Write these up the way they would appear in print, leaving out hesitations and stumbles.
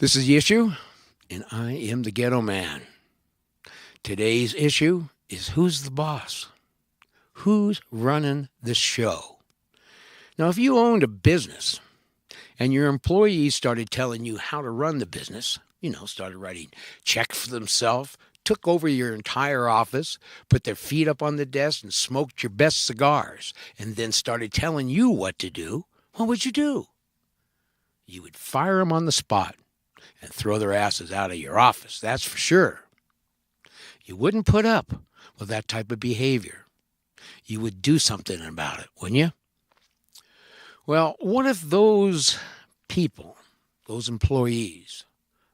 This is the issue, and I am the ghetto man. Today's issue is who's the boss? Who's running the show? Now, if you owned a business and your employees started telling you how to run the business, started writing checks for themselves, took over your entire office, put their feet up on the desk and smoked your best cigars, and then started telling you what to do, what would you do? You would fire them on the spot and throw their asses out of your office, that's for sure. You wouldn't put up with that type of behavior. You would do something about it, wouldn't you? Well, what if those people, those employees,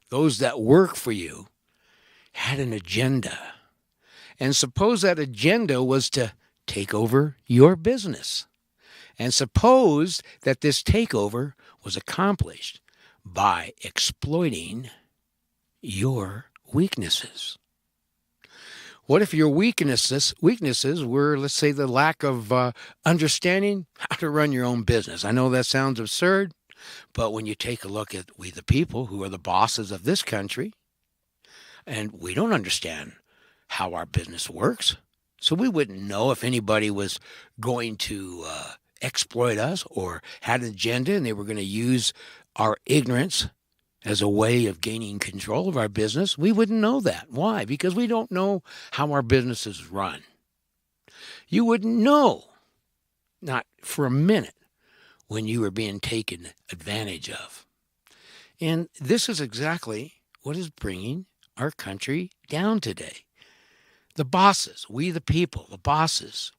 those that work for you, had an agenda? And suppose that agenda was to take over your business. And suppose that this takeover was accomplished by exploiting your weaknesses. What if your weaknesses were, let's say, the lack of understanding how to run your own business? I know that sounds absurd, but when you take a look at we the people who are the bosses of this country, and we don't understand how our business works, so we wouldn't know if anybody was going to exploit us or had an agenda and they were going to use our ignorance as a way of gaining control of our business. We wouldn't know that. Why? Because we don't know how our business is run. You wouldn't know, not for a minute, when you were being taken advantage of. And this is exactly what is bringing our country down today. The bosses, we the people, the bosses,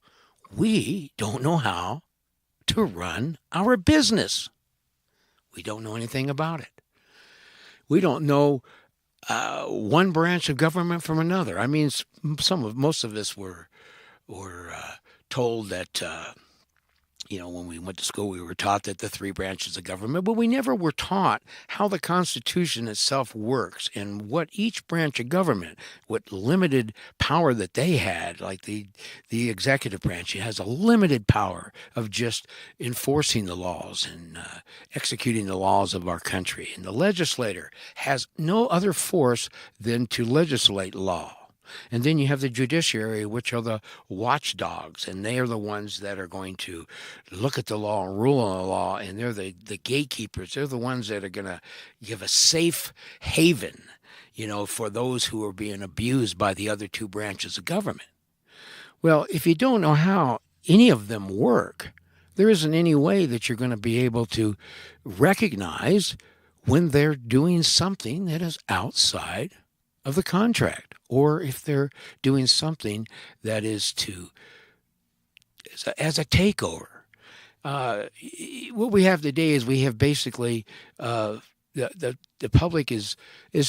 we don't know how to run our business. We don't know anything about it. We don't know one branch of government from another. I mean, most of us were told that when we went to school, we were taught that the three branches of government, but we never were taught how the Constitution itself works and what each branch of government, what limited power that they had, like the executive branch, it has a limited power of just enforcing the laws and executing the laws of our country. And the legislator has no other force than to legislate law. And then you have the judiciary, which are the watchdogs, and they are the ones that are going to look at the law and rule on the law, and they're the gatekeepers. They're the ones that are going to give a safe haven, for those who are being abused by the other two branches of government. Well, if you don't know how any of them work, there isn't any way that you're going to be able to recognize when they're doing something that is outside of the contract, or if they're doing something that is as a takeover. What we have today is we have basically the public is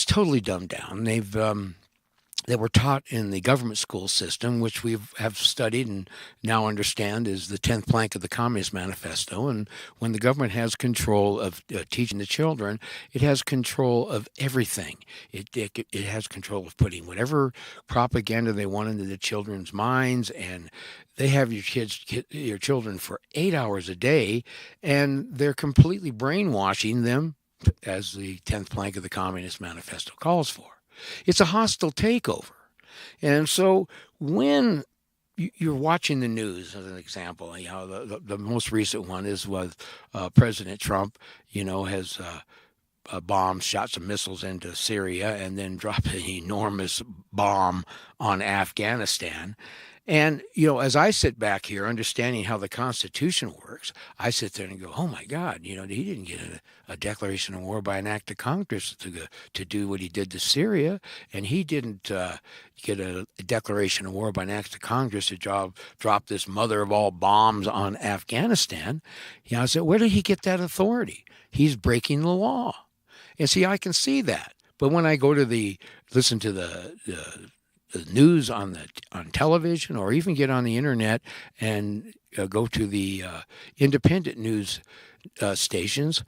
totally dumbed down. They were taught in the government school system, which we have studied and now understand is the 10th plank of the Communist Manifesto. And when the government has control of teaching the children, it has control of everything. It has control of putting whatever propaganda they want into the children's minds, and they have your children for 8 hours a day, and they're completely brainwashing them, as the 10th plank of the Communist Manifesto calls for. It's a hostile takeover. And so when you're watching the news, as an example, the most recent one is with President Trump, has bombs, shot some missiles into Syria, and then dropped an enormous bomb on Afghanistan. And, as I sit back here understanding how the Constitution works, I sit there and go, oh, my God, he didn't get a declaration of war by an act of Congress to do what he did to Syria. And he didn't get a declaration of war by an act of Congress to drop this mother of all bombs on Afghanistan. I said, where did he get that authority? He's breaking the law. And see, I can see that. But when I go to listen to the news on television, or even get on the internet and go to the independent news stations,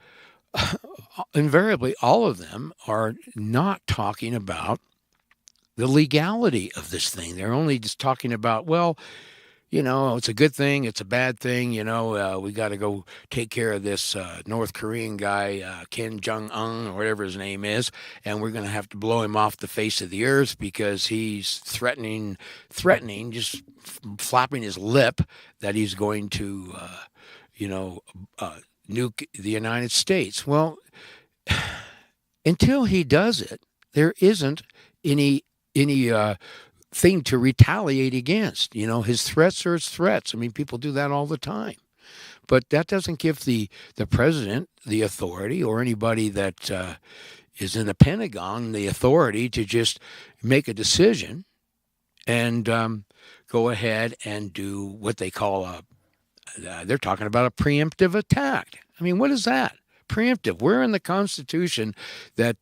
invariably all of them are not talking about the legality of this thing. They're only just talking about, well, it's a good thing, it's a bad thing. We got to go take care of this North Korean guy, Kim Jong Un, or whatever his name is, and we're going to have to blow him off the face of the earth because he's threatening, just flapping his lip that he's going to, nuke the United States. Well, until he does it, there isn't any thing to retaliate against. His threats are his threats. I mean, people do that all the time. But that doesn't give the president the authority, or anybody that is in the Pentagon the authority to just make a decision and go ahead and do what they call they're talking about a preemptive attack. I mean, what is that? Preemptive. Where in the Constitution that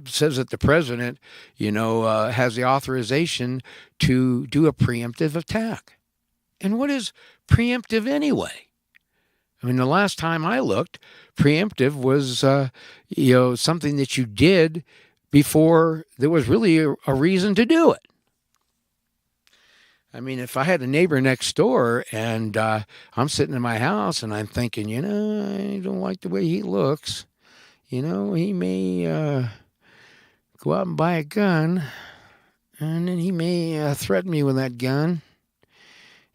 says that the president, has the authorization to do a preemptive attack? And what is preemptive anyway? I mean, the last time I looked, preemptive was, something that you did before there was really a reason to do it. I mean, if I had a neighbor next door and I'm sitting in my house and I'm thinking, I don't like the way he looks, he may go out and buy a gun, and then he may threaten me with that gun,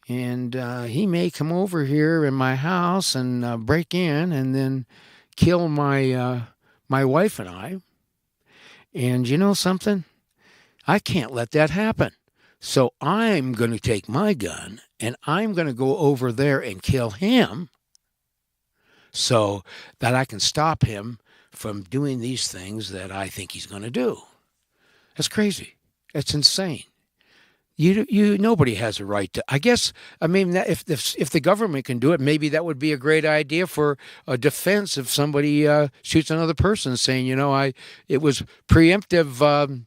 and he may come over here in my house and break in and then kill my wife and I. And you know something? I can't let that happen. So I'm going to take my gun and I'm going to go over there and kill him so that I can stop him from doing these things that I think he's going to do. That's crazy. That's insane. Nobody has a right to. I guess. I mean, if the government can do it, maybe that would be a great idea for a defense if somebody shoots another person, saying, it was preemptive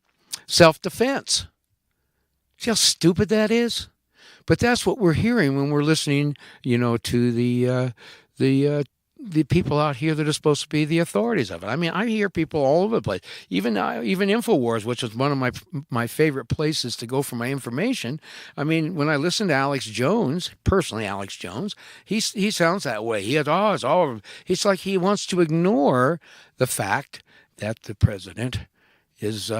self-defense. See how stupid that is? But that's what we're hearing when we're listening, to the people out here that are supposed to be the authorities of it. I mean, I hear people all over the place. Even InfoWars, which is one of my favorite places to go for my information. I mean, when I listen to Alex Jones, he sounds that way. It's like he wants to ignore the fact that the president is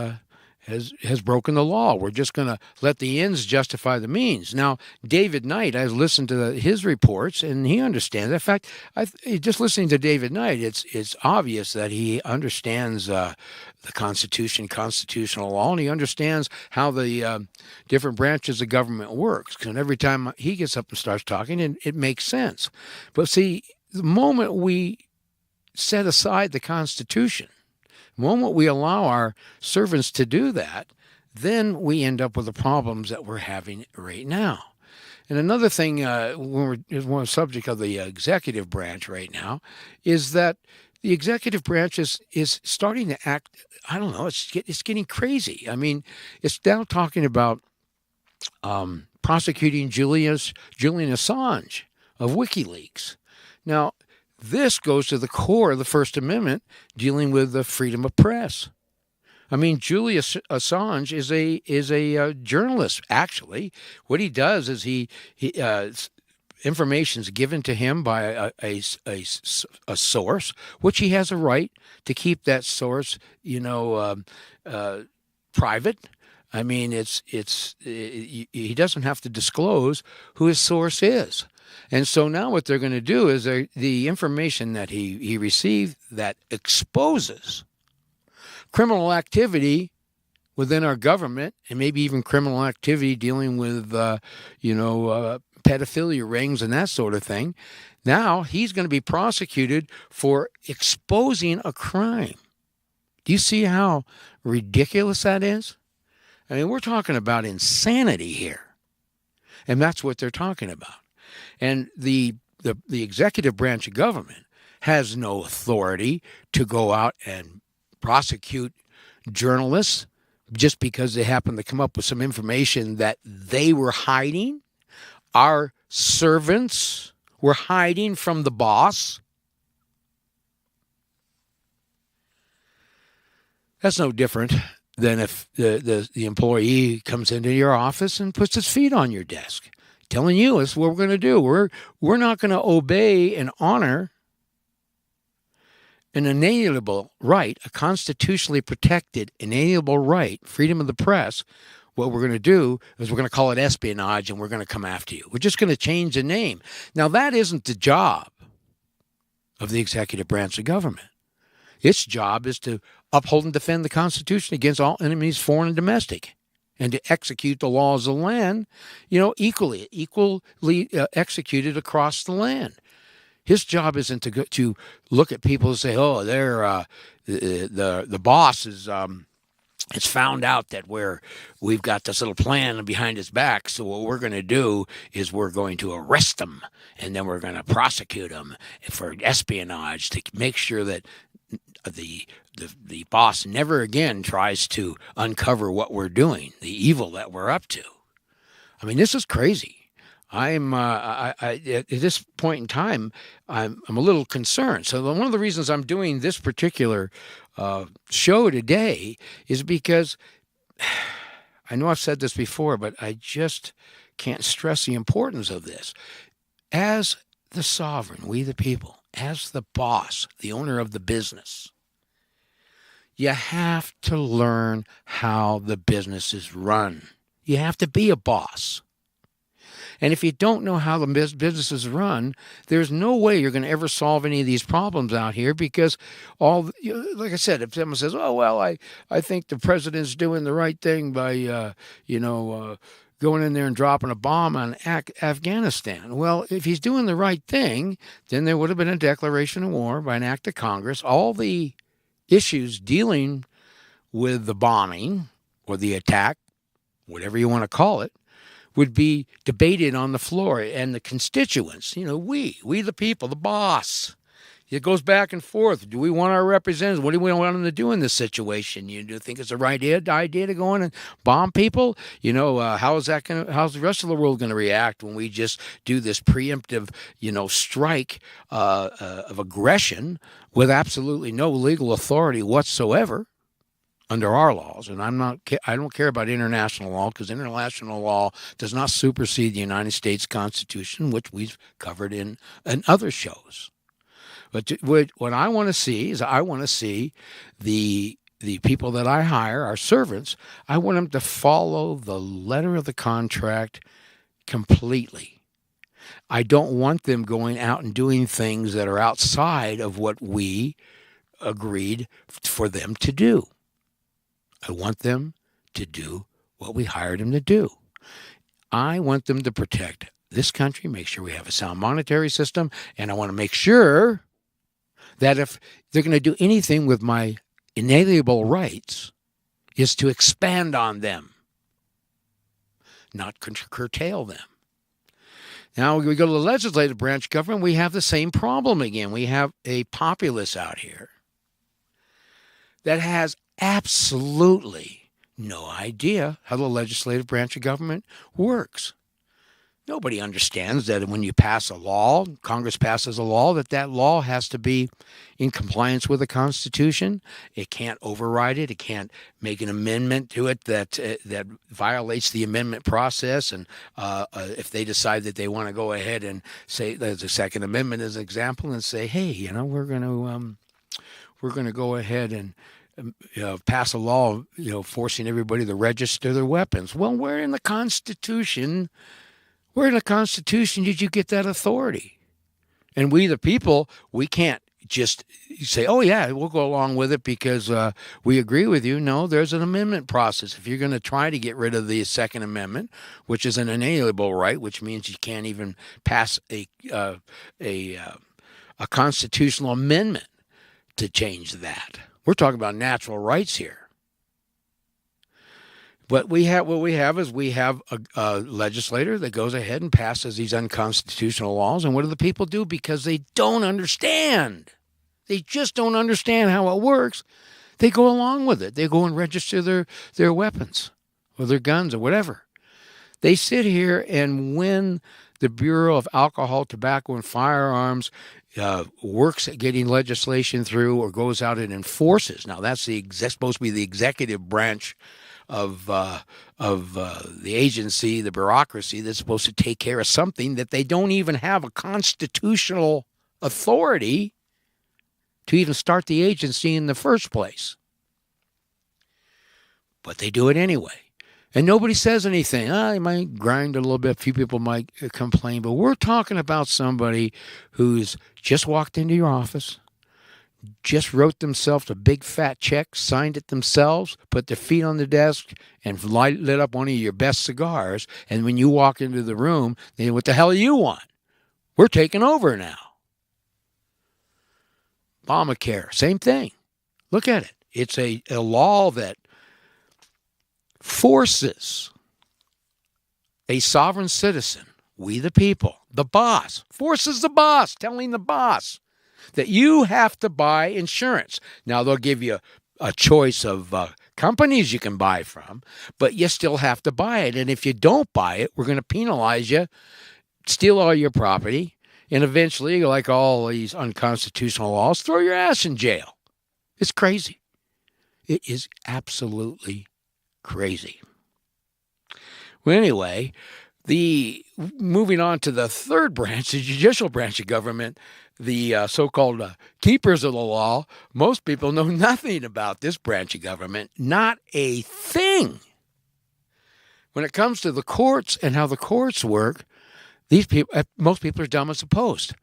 has broken the law. We're just going to let the ends justify the means. Now, David Knight, I've listened to his reports, and he understands. In fact, just listening to David Knight, it's obvious that he understands the Constitution, constitutional law, and he understands how the different branches of government works. And every time he gets up and starts talking, it makes sense. But see, the moment we set aside the Constitution, the moment we allow our servants to do that, then we end up with the problems that we're having right now. And another thing, when we're subject of the executive branch right now, is that the executive branch is starting to act. I don't know. It's getting crazy. I mean, it's now talking about prosecuting Julian Assange of WikiLeaks. Now, this goes to the core of the First Amendment, dealing with the freedom of press. I mean, Julian Assange is a journalist. Actually, what he does is he information is given to him by a source, which he has a right to keep that source, private. I mean, he doesn't have to disclose who his source is. And so now what they're going to do is the information that he received that exposes criminal activity within our government, and maybe even criminal activity dealing with, pedophilia rings and that sort of thing. Now he's going to be prosecuted for exposing a crime. Do you see how ridiculous that is? I mean, we're talking about insanity here. And that's what they're talking about. And the executive branch of government has no authority to go out and prosecute journalists just because they happen to come up with some information that they were hiding. Our servants were hiding from the boss. That's no different than if the employee comes into your office and puts his feet on your desk. telling you it's what we're going to do. We're not going to obey and honor an inalienable right, a constitutionally protected inalienable right, freedom of the press. What we're going to do is we're going to call it espionage, and we're going to come after you. We're just going to change the name. Now, that isn't the job of the executive branch of government. Its job is to uphold and defend the Constitution against all enemies, foreign and domestic, and to execute the laws of the land, equally executed across the land. His job isn't to look at people and say, "Oh, they're the boss is it's found out that we've got this little plan behind his back. So what we're going to do is we're going to arrest him, and then we're going to prosecute him for espionage to make sure that the boss never again tries to uncover what we're doing, the evil that we're up to." I mean, this is crazy. At this point in time, I'm a little concerned. So one of the reasons I'm doing this particular show today is because I know I've said this before, but I just can't stress the importance of this. As the sovereign, we the people, as the boss, the owner of the business, you have to learn how the business is run. You have to be a boss. And if you don't know how the business is run, there's no way you're going to ever solve any of these problems out here, because like I said, if someone says, "Oh, well, I think the president's doing the right thing by, going in there and dropping a bomb on Afghanistan." Well, if he's doing the right thing, then there would have been a declaration of war by an act of Congress. All the issues dealing with the bombing or the attack, whatever you want to call it, would be debated on the floor, and the constituents, we the people, the boss. It goes back and forth. Do we want our representatives? What do we want them to do in this situation? You do think it's the right idea to go in and bomb people? How's the rest of the world going to react when we just do this preemptive, strike of aggression with absolutely no legal authority whatsoever under our laws? And I don't care about international law, because international law does not supersede the United States Constitution, which we've covered in other shows. But what I want to see is I want to see the people that I hire, our servants, I want them to follow the letter of the contract completely. I don't want them going out and doing things that are outside of what we agreed for them to do. I want them to do what we hired them to do. I want them to protect this country, make sure we have a sound monetary system, and I want to make sure that if they're going to do anything with my inalienable rights, is to expand on them, not curtail them. Now, we go to the legislative branch government, we have the same problem again. We have a populace out here that has absolutely no idea how the legislative branch of government works. Nobody understands that when you pass a law, Congress passes a law, that law has to be in compliance with the Constitution. It can't override it. It can't make an amendment to it that violates the amendment process. And if they decide that they want to go ahead and say there's a Second Amendment as an example, and say, "Hey, we're going to go ahead and pass a law, forcing everybody to register their weapons." Well, where in the Constitution did you get that authority? And we, the people, we can't just say, "Oh, yeah, we'll go along with it because we agree with you." No, there's an amendment process. If you're going to try to get rid of the Second Amendment, which is an inalienable right, which means you can't even pass a constitutional amendment to change that. We're talking about natural rights here. But what we have is a legislator that goes ahead and passes these unconstitutional laws. And what do the people do? Because they don't understand. They just don't understand how it works. They go along with it. They go and register their weapons or their guns or whatever. They sit here, and when the Bureau of Alcohol, Tobacco, and Firearms works at getting legislation through or goes out and enforces. Now, that's supposed to be the executive branch the agency, the bureaucracy that's supposed to take care of something that they don't even have a constitutional authority to even start the agency in the first place. But they do it anyway. And nobody says anything. They might grind a little bit. A few people might complain. But we're talking about somebody who's just walked into your office, just wrote themselves a big fat check, signed it themselves, put their feet on the desk, and lit up one of your best cigars. And when you walk into the room, they say, what the hell do you want? We're taking over now. Obamacare, same thing. Look at it. It's a law that forces a sovereign citizen, we the people, the boss, forces the boss, telling the boss that you have to buy insurance. Now, they'll give you a choice of companies you can buy from, but you still have to buy it. And if you don't buy it, we're going to penalize you, steal all your property, and eventually, like all these unconstitutional laws, throw your ass in jail. It's crazy. It is absolutely crazy. Well, anyway, moving on to the third branch, the judicial branch of government, the so-called keepers of the law, most people know nothing about this branch of government, not a thing. When it comes to the courts and how the courts work, most people are dumb as a post.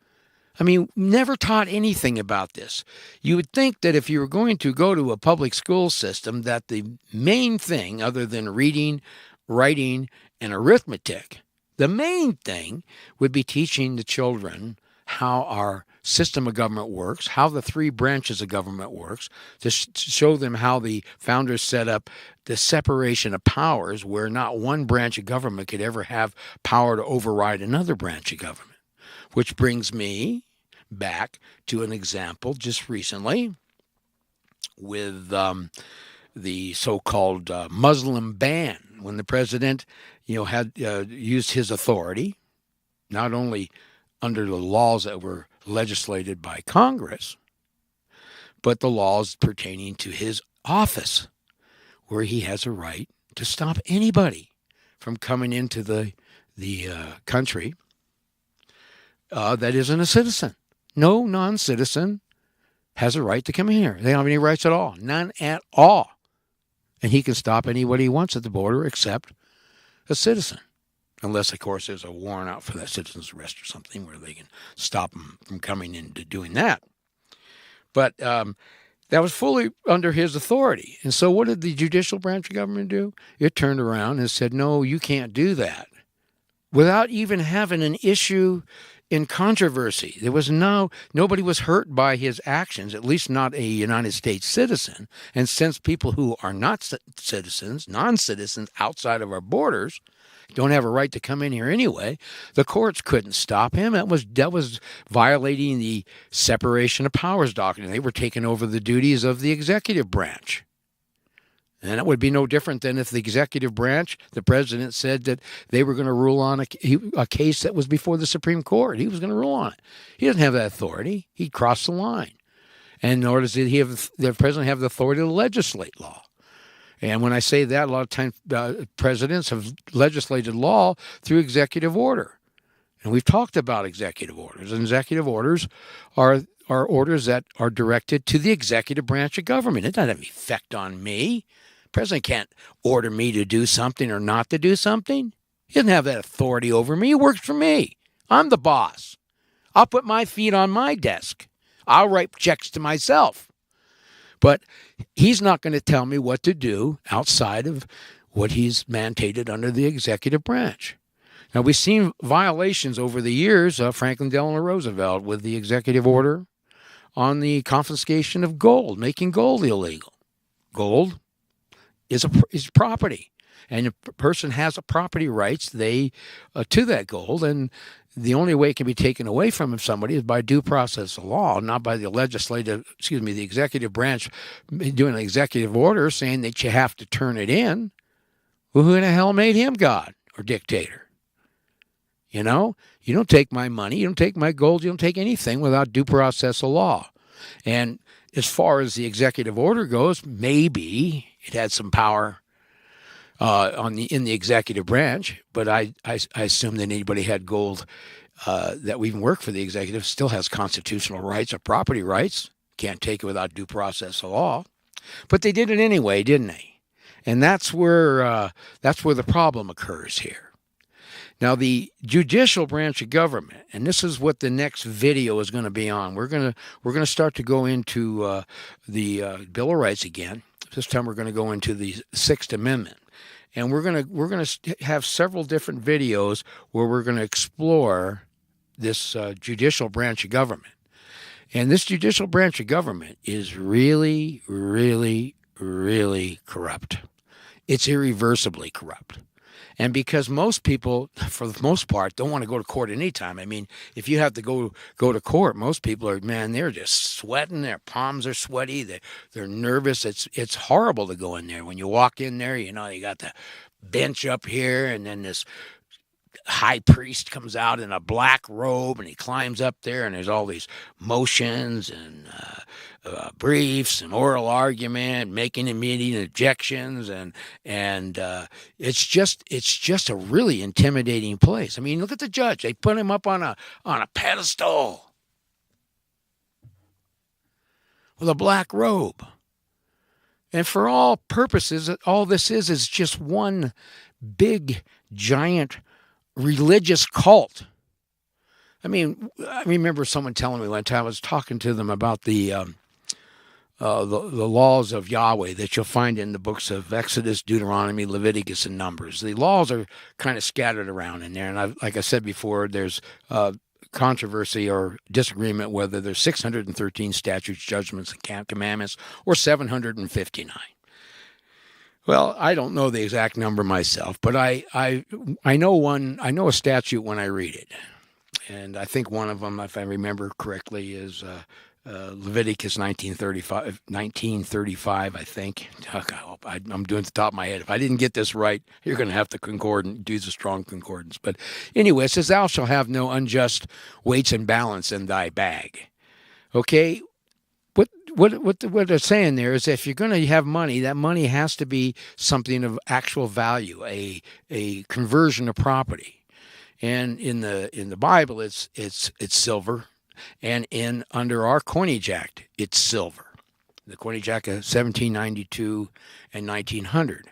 I mean, never taught anything about this. You would think that if you were going to go to a public school system, that the main thing, other than reading, writing, and arithmetic, the main thing would be teaching the children how our system of government works, how the three branches of government works, to show them how the founders set up the separation of powers, where not one branch of government could ever have power to override another branch of government. Which brings me back to an example just recently with the so-called Muslim ban, when the president, had used his authority, not only under the laws that were legislated by Congress, but the laws pertaining to his office, where he has a right to stop anybody from coming into the country that isn't a citizen. No non-citizen has a right to come in here. They don't have any rights at all. None at all. And he can stop anybody he wants at the border except a citizen. Unless, of course, there's a warrant out for that citizen's arrest or something where they can stop him from coming into doing that. But that was fully under his authority. And so what did the judicial branch of government do? It turned around and said, no, you can't do that. Without even having an issue in controversy. There was nobody was hurt by his actions, at least not a United States citizen. And since people who are not citizens, non-citizens outside of our borders, don't have a right to come in here anyway, the courts couldn't stop him. That was violating the separation of powers doctrine. They were taking over the duties of the executive branch. And it would be no different than if the executive branch, the president, said that they were going to rule on a case that was before the Supreme Court. He was going to rule on it. He doesn't have that authority. He crossed the line. And nor does the president have the authority to legislate law. And when I say that, a lot of times presidents have legislated law through executive order. And we've talked about executive orders. And executive orders are orders that are directed to the executive branch of government. It doesn't have any effect on me. The president can't order me to do something or not to do something. He doesn't have that authority over me. He works for me. I'm the boss. I'll put my feet on my desk. I'll write checks to myself. But he's not going to tell me what to do outside of what he's mandated under the executive branch. Now, we've seen violations over the years of Franklin Delano Roosevelt with the executive order on the confiscation of gold, making gold illegal. Gold is property, and a person has a property rights to that gold, and the only way it can be taken away from somebody is by due process of law, not by the the executive branch doing an executive order saying that you have to turn it in. Well, who the hell made him God or dictator? You don't take my money, you don't take my gold, you don't take anything without due process of law. And as far as the executive order goes, maybe it had some power in the executive branch. But I assume that anybody had gold that even worked for the executive still has constitutional rights or property rights. Can't take it without due process of law. But they did it anyway, didn't they? And that's where the problem occurs here. Now, the judicial branch of government, and this is what the next video is going to be on. We're going to start to go into the Bill of Rights again. This time, we're going to go into the Sixth Amendment, and we're going to have several different videos where we're going to explore this judicial branch of government. And this judicial branch of government is really, really, really corrupt. It's irreversibly corrupt. And because most people, for the most part, don't want to go to court anytime. I mean, if you have to go to court, most people are, man, they're just sweating. Their palms are sweaty. They're nervous. It's horrible to go in there. When you walk in there, you got the bench up here, and then this high priest comes out in a black robe, and he climbs up there, and there's all these motions and briefs and oral argument, making immediate objections, and it's just a really intimidating place. I mean, look at the judge; they put him up on a pedestal with a black robe, and for all purposes, all this is just one big giant religious cult. I mean, I remember someone telling me one time, I was talking to them about the laws of Yahweh that you'll find in the books of Exodus, Deuteronomy, Leviticus, and Numbers. The laws are kind of scattered around in there. And like I said before, there's controversy or disagreement whether there's 613 statutes, judgments, and commandments, or 759. Well, I don't know the exact number myself, but I know a statute when I read it. And I think one of them, if I remember correctly, is Leviticus 1935, I think. I'm doing it at the top of my head. If I didn't get this right, you're going to have to do the strong concordance. But anyway, it says, thou shalt have no unjust weights and balance in thy bag. Okay? What they're saying there is if you're going to have money, that money has to be something of actual value, a conversion of property. And in the Bible, it's silver, and under our Coinage Act, it's silver. The Coinage Act of 1792 and 1900.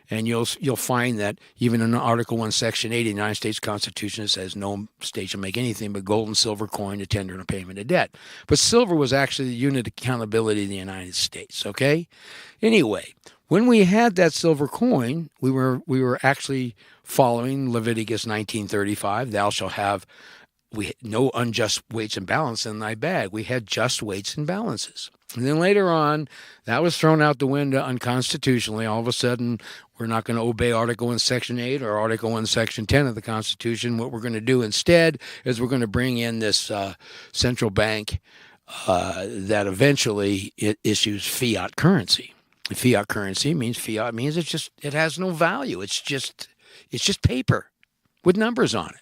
And you'll find that even in Article 1, Section 8 of the United States Constitution, it says no state shall make anything but gold and silver coin to tender in a payment of debt. But silver was actually the unit of accountability of the United States, okay? Anyway, when we had that silver coin, we were actually following Leviticus 19:35, thou shalt have no unjust weights and balance in thy bag. We had just weights and balances. And then later on, that was thrown out the window unconstitutionally. All of a sudden, we're not going to obey Article 1, Section 8 or Article 1, Section 10 of the Constitution. What we're going to do instead is we're going to bring in this central bank that eventually it issues fiat currency. Fiat currency means it has no value. It's just paper with numbers on it.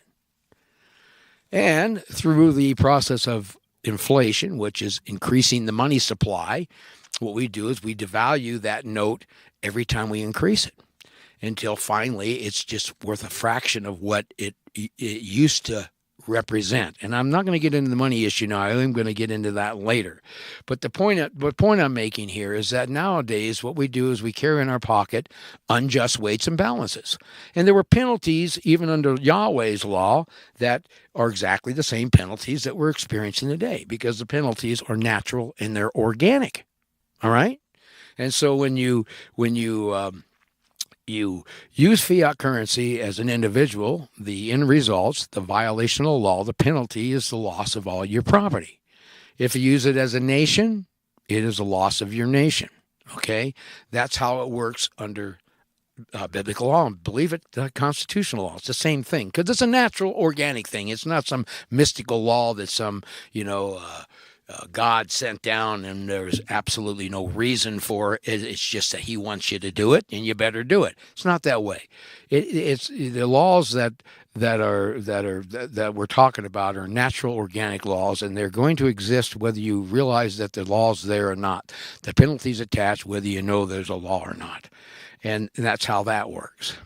And through the process of inflation, which is increasing the money supply, what we do is we devalue that note every time we increase it until finally it's just worth a fraction of what it used to represent. And I'm not going to get into the money issue now. I am going to get into that later. But the point I'm making here is that nowadays what we do is we carry in our pocket unjust weights and balances. And there were penalties even under Yahweh's law that are exactly the same penalties that we're experiencing today because the penalties are natural and they're organic. All right? And so when you use fiat currency as an individual, the end results, the violation of the law, the penalty is the loss of all your property. If you use it as a nation, it is a loss of your nation. Okay? That's how it works under biblical law. And believe it, constitutional law. It's the same thing because it's a natural, organic thing. It's not some mystical law that some, God sent down, and there's absolutely no reason for it. It's just that He wants you to do it, and you better do it. It's not that way. It's the laws that we're talking about are natural, organic laws, and they're going to exist whether you realize that the law's there or not. The penalties attached whether you know there's a law or not, and that's how that works.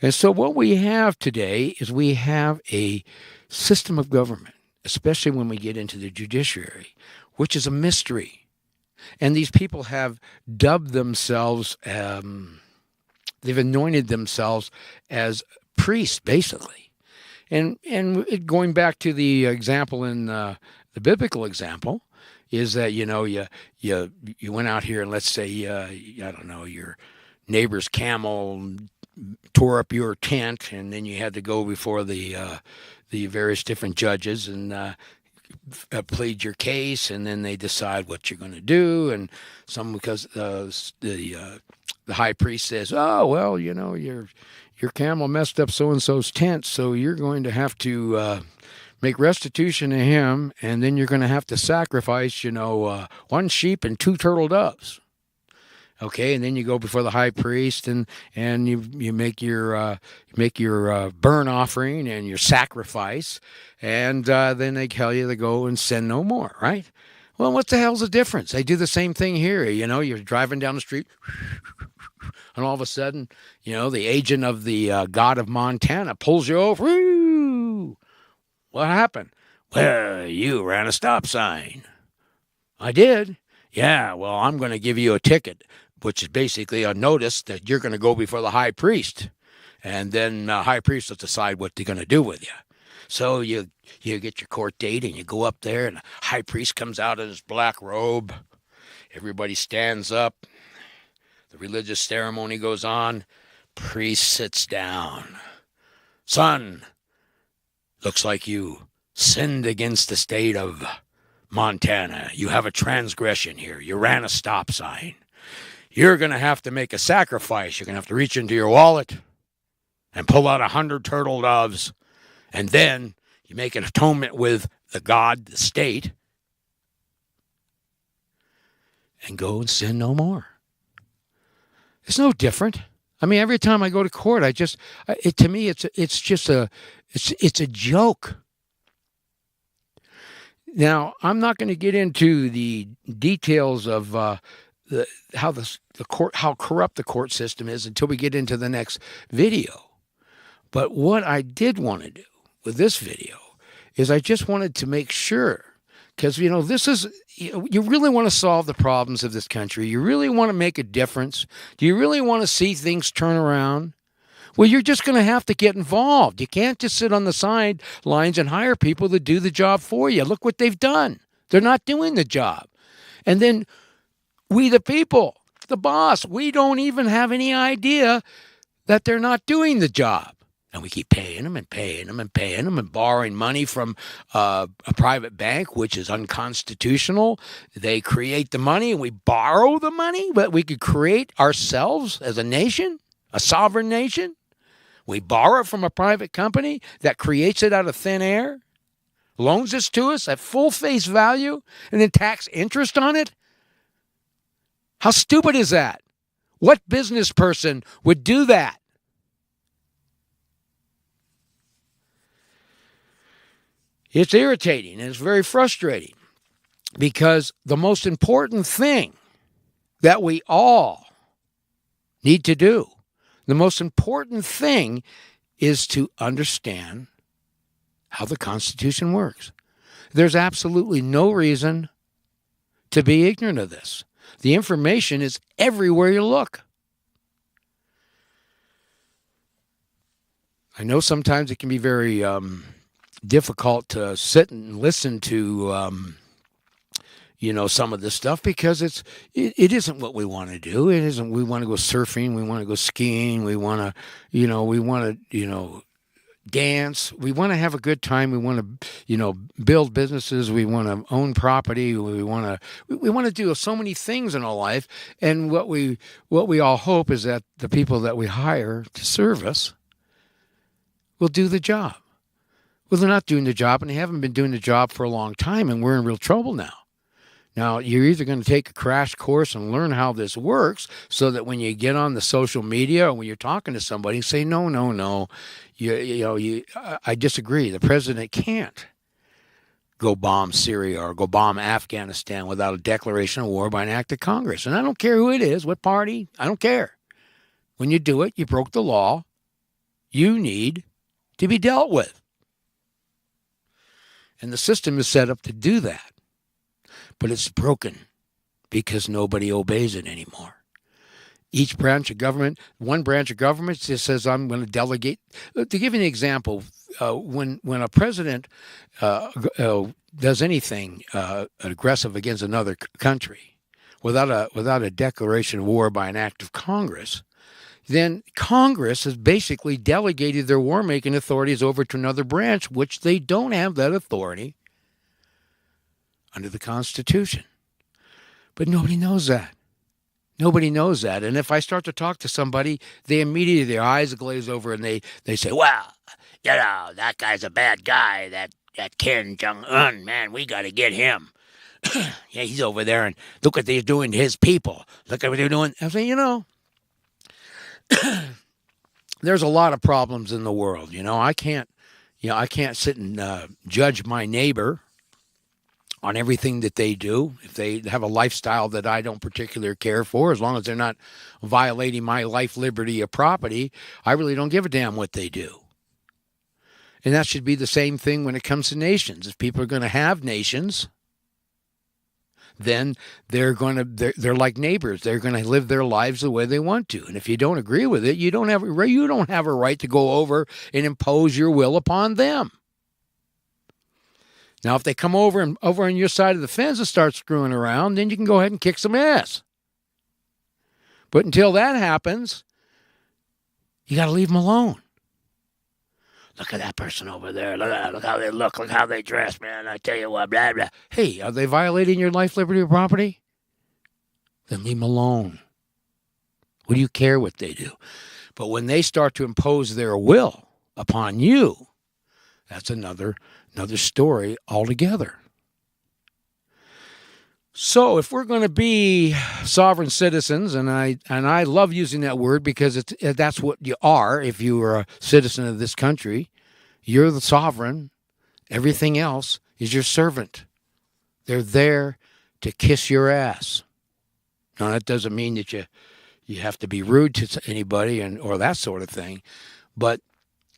And so what we have today is we have a system of government, especially when we get into the judiciary, which is a mystery. And these people have dubbed themselves, they've anointed themselves as priests, basically. And going back to the example in the biblical example, is that you went out here and let's say I don't know, your neighbor's camel tore up your tent, and then you had to go before the various different judges and plead your case, and then they decide what you're going to do. And because the high priest says, "Oh well, your camel messed up so and so's tent, so you're going to have to make restitution to him, and then you're going to have to sacrifice, one sheep and 2 turtle doves." Okay, and then you go before the high priest and you make your burnt offering and your sacrifice, and then they tell you to go and sin no more, right? Well, what the hell's the difference? They do the same thing here. You're driving down the street, and all of a sudden, the agent of the god of Montana pulls you over. Woo! What happened? Well, you ran a stop sign. I did. Yeah, well, I'm going to give you a ticket, which is basically a notice that you're going to go before the high priest. And then the high priest will decide what they're going to do with you. So you get your court date, and you go up there, and the high priest comes out in his black robe. Everybody stands up. The religious ceremony goes on. Priest sits down. Son, looks like you sinned against the state of Montana. You have a transgression here. You ran a stop sign. You're going to have to make a sacrifice. You're going to have to reach into your wallet and pull out 100 turtle doves. And then you make an atonement with the god, the state, and go and sin no more. It's no different. I mean, every time I go to court, to me, it's a joke. Now, I'm not going to get into the details of how corrupt the court system is until we get into the next video. But what I did want to do with this video is I just wanted to make sure, because this is, you really want to solve the problems of this country. You really want to make a difference. Do you really want to see things turn around? Well, you're just going to have to get involved. You can't just sit on the sidelines and hire people to do the job for you. Look what they've done. They're not doing the job. And then we, the people, the boss, we don't even have any idea that they're not doing the job. And we keep paying them and paying them and paying them and borrowing money from a private bank, which is unconstitutional. They create the money and we borrow the money that we could create ourselves as a nation, a sovereign nation. We borrow it from a private company that creates it out of thin air, loans this to us at full face value, and then tax interest on it. How stupid is that? What business person would do that? It's irritating and it's very frustrating, because the most important thing that we all need to do, the most important thing is to understand how the Constitution works. There's absolutely no reason to be ignorant of this. The information is everywhere you look. I know sometimes it can be very difficult to sit and listen to some of this stuff, because it isn't what we want to do. It isn't. We want to go surfing. We want to go skiing. We want to dance. We want to have a good time. We want to build businesses. We want to own property. We want to do so many things in our life. And what we all hope is that the people that we hire to serve us will do the job. Well, they're not doing the job, and they haven't been doing the job for a long time, and we're in real trouble now. Now, you're either going to take a crash course and learn how this works so that when you get on the social media or when you're talking to somebody, say, no, no, no. I disagree. The president can't go bomb Syria or go bomb Afghanistan without a declaration of war by an act of Congress. And I don't care who it is, what party, I don't care. When you do it, you broke the law. You need to be dealt with. And the system is set up to do that. But it's broken because nobody obeys it anymore. Each branch of government, one branch of government just says, I'm going to delegate. To give you an example, when a president does anything aggressive against another country without a declaration of war by an act of Congress, then Congress has basically delegated their war-making authorities over to another branch, which they don't have that authority under the Constitution. But nobody knows that. Nobody knows that. And if I start to talk to somebody, they immediately, their eyes glaze over and they say, well, that guy's a bad guy, that Kim Jong-un, man, we got to get him. Yeah, he's over there, and look what they're doing to his people. Look at what they're doing. I say, there's a lot of problems in the world. I can't sit and judge my neighbor on everything that they do. If they have a lifestyle that I don't particularly care for, as long as they're not violating my life, liberty, or property, I really don't give a damn what they do. And that should be the same thing when it comes to nations. If people are going to have nations, then they're like neighbors. They're going to live their lives the way they want to. And if you don't agree with it, you don't have a right to go over and impose your will upon them. Now, if they come over on your side of the fence and start screwing around, then you can go ahead and kick some ass. But until that happens, you got to leave them alone. Look at that person over there. Look how they look. Look how they dress, man. I tell you what, blah, blah. Hey, are they violating your life, liberty, or property? Then leave them alone. What do you care what they do? But when they start to impose their will upon you, that's another story altogether. So if we're going to be sovereign citizens, and I love using that word because that's what you are. If you are a citizen of this country, you're the sovereign. Everything else is your servant. They're there to kiss your ass. Now, that doesn't mean that you have to be rude to anybody or that sort of thing, but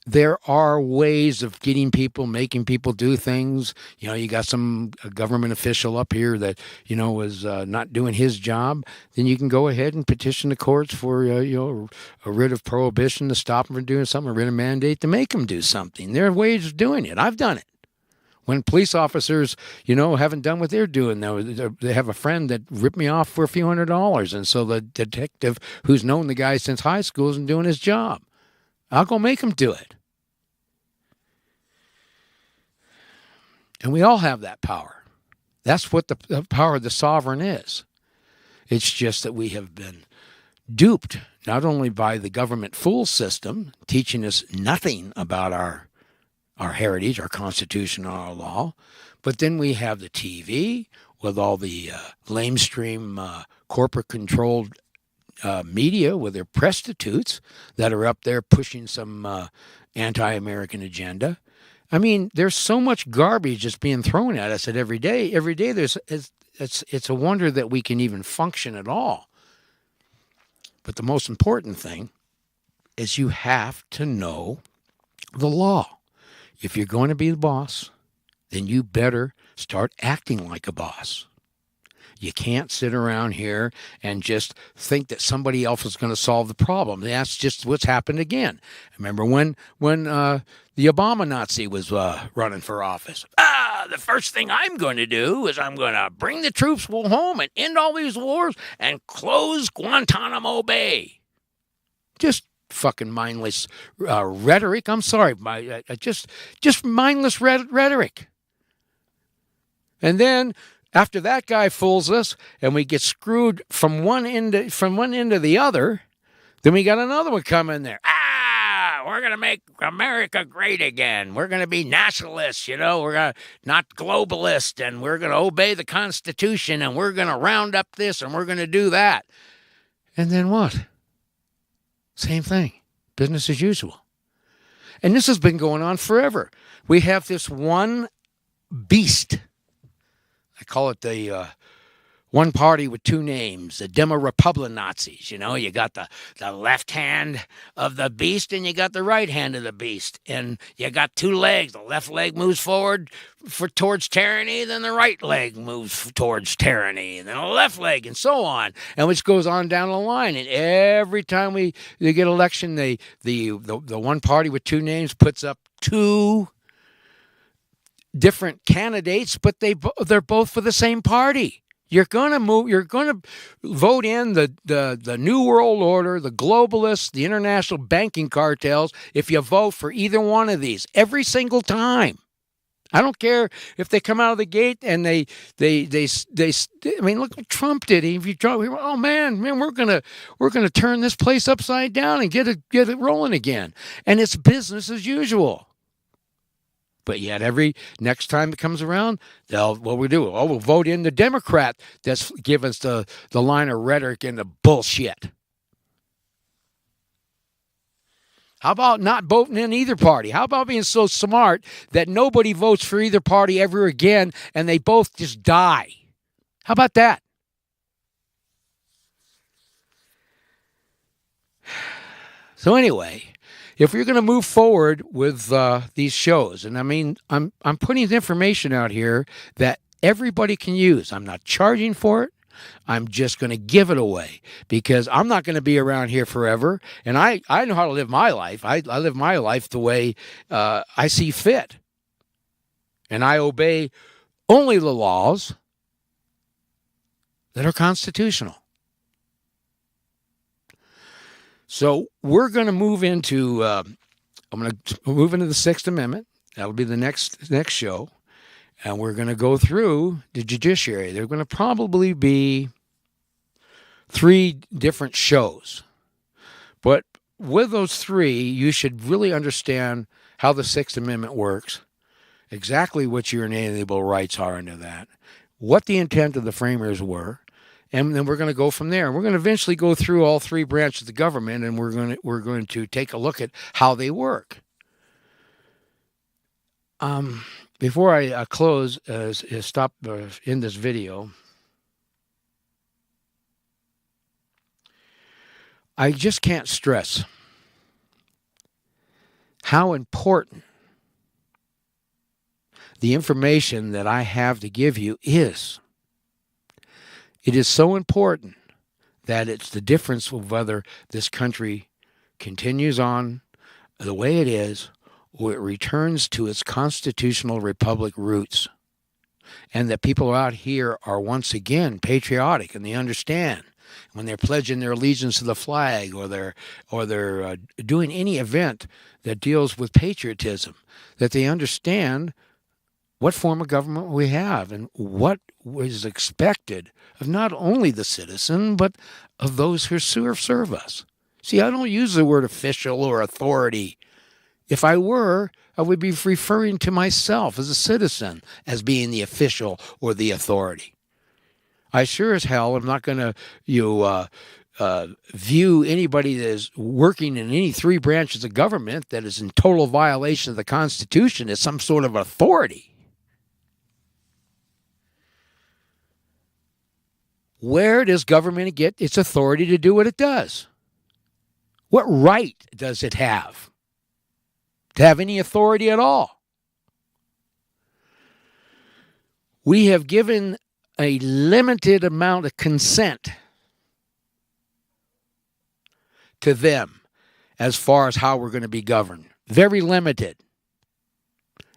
there are ways of making people do things. You got some government official up here that, was not doing his job. Then you can go ahead and petition the courts for, a writ of prohibition to stop them from doing something, a writ of mandate to make them do something. There are ways of doing it. I've done it. When police officers, haven't done what they're doing, they have a friend that ripped me off for a few $100s. And so the detective who's known the guy since high school isn't doing his job. I'll go make them do it. And we all have that power. That's what the power of the sovereign is. It's just that we have been duped, not only by the government fool system, teaching us nothing about our heritage, our constitution, our law, but then we have the TV with all the lamestream corporate-controlled media with their prostitutes that are up there pushing some anti-American agenda. I mean, there's so much garbage just being thrown at us every day. Every day it's a wonder that we can even function at all. But the most important thing is you have to know the law. If you're going to be the boss, then you better start acting like a boss. You can't sit around here and just think that somebody else is going to solve the problem. That's just what's happened again. Remember when the Obama Nazi was running for office? The first thing I'm going to do is I'm going to bring the troops home and end all these wars and close Guantanamo Bay. Just fucking mindless rhetoric. I'm sorry, just mindless rhetoric. And then after that guy fools us and we get screwed from one end to the other, then we got another one coming there. we're gonna make America great again. We're gonna be nationalists, you know. We're gonna not globalist, and we're gonna obey the Constitution, and we're gonna round up this, and we're gonna do that. And then what? Same thing, business as usual. And this has been going on forever. We have this one beast. I call it the one party with two names, the Demo-Republican Nazis. You know, you got the left hand of the beast and you got the right hand of the beast. And you got two legs. The left leg moves forward towards tyranny, then the right leg moves towards tyranny, and then the left leg, and so on. And which goes on down the line. And every time they get election, the one party with two names puts up two different candidates, but they're both for the same party. You're gonna vote in the New World Order, the globalists, the international banking cartels, if you vote for either one of these every single time. I don't care if they come out of the gate and they I mean, look what Trump did. If you oh man, we're gonna turn this place upside down and get it rolling again. And it's business as usual. But yet every next time it comes around, what we do? Oh, we'll vote in the Democrat that's give us the line of rhetoric and the bullshit. How about not voting in either party? How about being so smart that nobody votes for either party ever again and they both just die? How about that? So anyway, if you're going to move forward with these shows, and I mean, I'm putting information out here that everybody can use. I'm not charging for it. I'm just going to give it away because I'm not going to be around here forever. And I know how to live my life. I live my life the way I see fit. And I obey only the laws that are constitutional. So we're going to move into, I'm going to move into the Sixth Amendment. That'll be the next show. And we're going to go through the judiciary. There are going to probably be 3 different shows. But with those 3, you should really understand how the Sixth Amendment works, exactly what your inalienable rights are under that, what the intent of the framers were, and then we're going to go from there. We're going to eventually go through all 3 branches of the government, and we're going to take a look at how they work. Before I close, stop in this video, I just can't stress how important the information that I have to give you is. It is so important that it's the difference of whether this country continues on the way it is or it returns to its constitutional republic roots. And that people out here are once again patriotic and they understand when they're pledging their allegiance to the flag or they're doing any event that deals with patriotism, that they understand what form of government we have and what is expected of not only the citizen, but of those who serve us. See, I don't use the word official or authority. If I were, I would be referring to myself as a citizen as being the official or the authority. I sure as hell am not going to view anybody that is working in any 3 branches of government that is in total violation of the Constitution as some sort of authority. Where does government get its authority to do what it does? What right does it have to have any authority at all? We have given a limited amount of consent to them as far as how we're going to be governed. Very limited.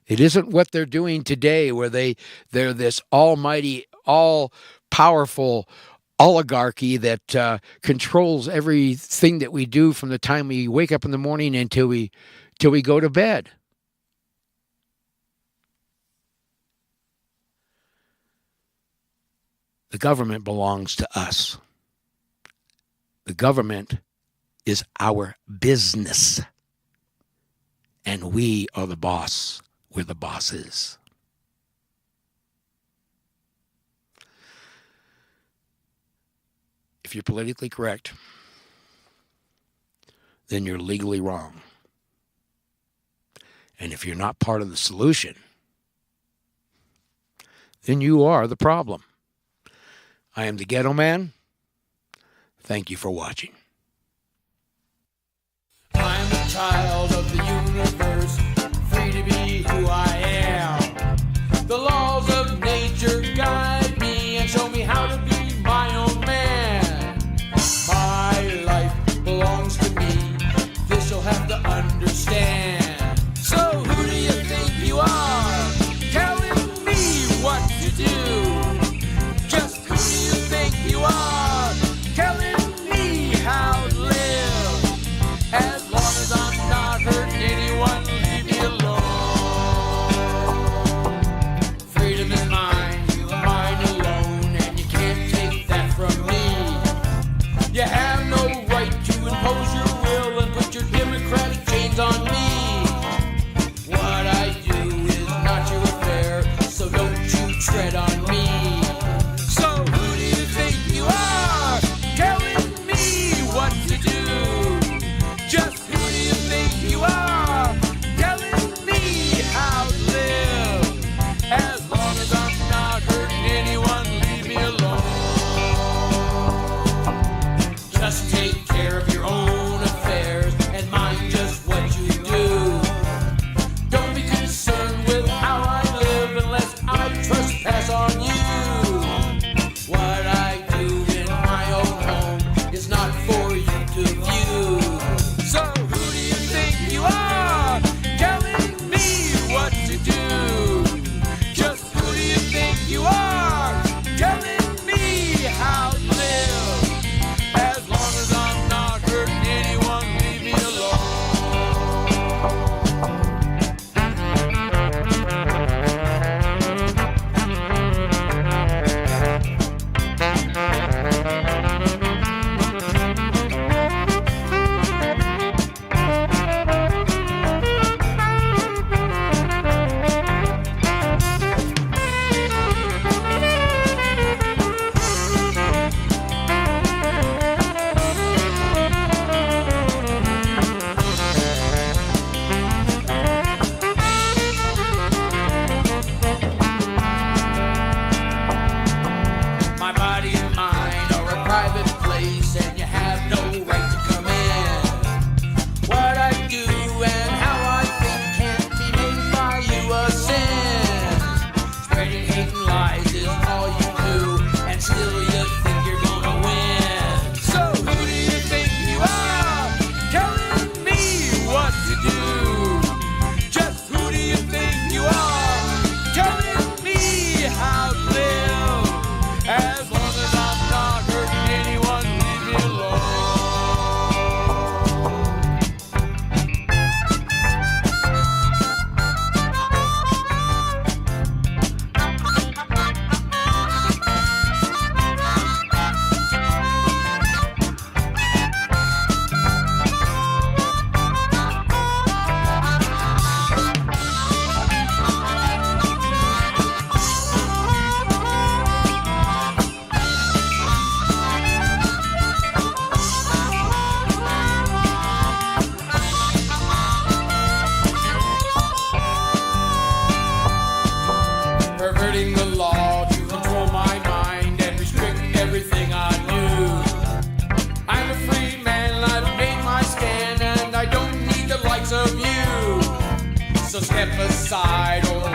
It isn't what they're doing today where they're this almighty, all-powerful oligarchy that controls everything that we do from the time we wake up in the morning until we go to bed. The government belongs to us. The government is our business. and we are the boss. We're the bosses. If you're politically correct, then you're legally wrong. And if you're not part of the solution, then you are the problem. I am the Ghetto Man. Thank you for watching. I'm a child of the universe, free to be who I am. The laws of nature guide me and show me how to be my own man. My life belongs to me, this you'll have to understand. So who do you think you are, telling me what to do? Just who do you think you are, telling me how to live? As long as I'm not hurting anyone, leave me alone. Freedom is mine, mine alone, and you can't take that from me. You have no right to impose your will and put your democratic chains on me. What I do is not your affair, so don't you tread on me. So who do you think you are, telling me what to do? Just who do you think you are, telling me how to live? As long as I'm not hurting anyone, leave me alone. Just take care of your own affairs and mind just what you do. Don't be concerned with how I live unless I trespass on you. What I do in my own home is not for you to view. So who do you think you are, telling me what to do? Just who do you think you are, telling me how to live? As long as I'm not hurting anyone, leave me alone. My body and mind are a private place, and you have no right to come in. What I do and how I think can't be made by you a sin. Spreading hate and lies is all you do, and still you think you're gonna win. So who do you think you are, telling me what to do? Just who do you think you are, telling me how to live? As long as I'm not hurting anyone, leave me alone. Perverting the law to control my mind and restrict everything I do. I'm a free man and I've made my stand, and I don't need the likes of you. So step aside or